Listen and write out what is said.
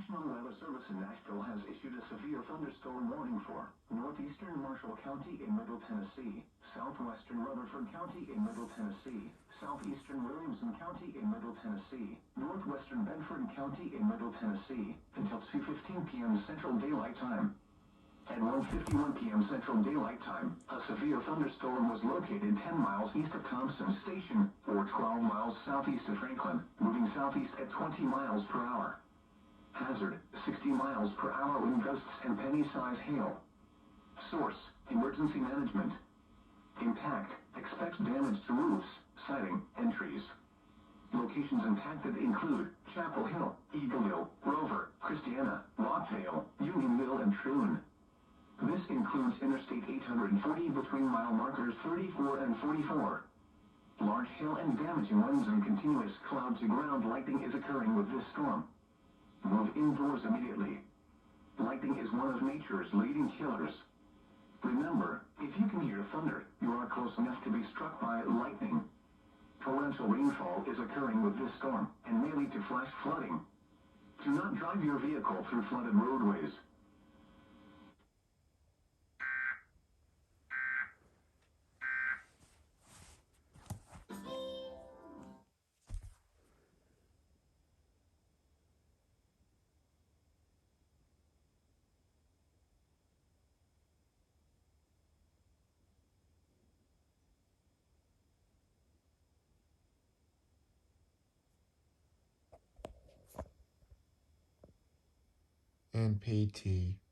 National Weather Service in Nashville has issued a severe thunderstorm warning for northeastern Marshall County in Middle Tennessee, southwestern Rutherford County in Middle Tennessee, southeastern Williamson County in Middle Tennessee, northwestern Bedford County in Middle Tennessee, until 2:15 p.m. Central Daylight Time. At 1:51 p.m. Central Daylight Time, a severe thunderstorm was located 10 miles east of Thompson Station, or 12 miles southeast of Franklin, moving southeast at 20 miles per hour. Hazard, 60 miles per hour wind gusts and penny-size hail. Source, emergency management. Impact, expects damage to roofs, siding, and trees. Locations impacted include Chapel Hill, Eagleville, Rover, Christiana, Rockvale, Unionville, and Troon. This includes Interstate 840 between mile markers 34 and 44. Large hail and damaging winds and continuous cloud-to-ground lightning is occurring with this storm. Move indoors immediately. Lightning is one of nature's leading killers. Remember, if you can hear thunder, you are close enough to be struck by lightning. Torrential rainfall is occurring with this storm and may lead to flash flooding. Do not drive your vehicle through flooded roadways. WNPT.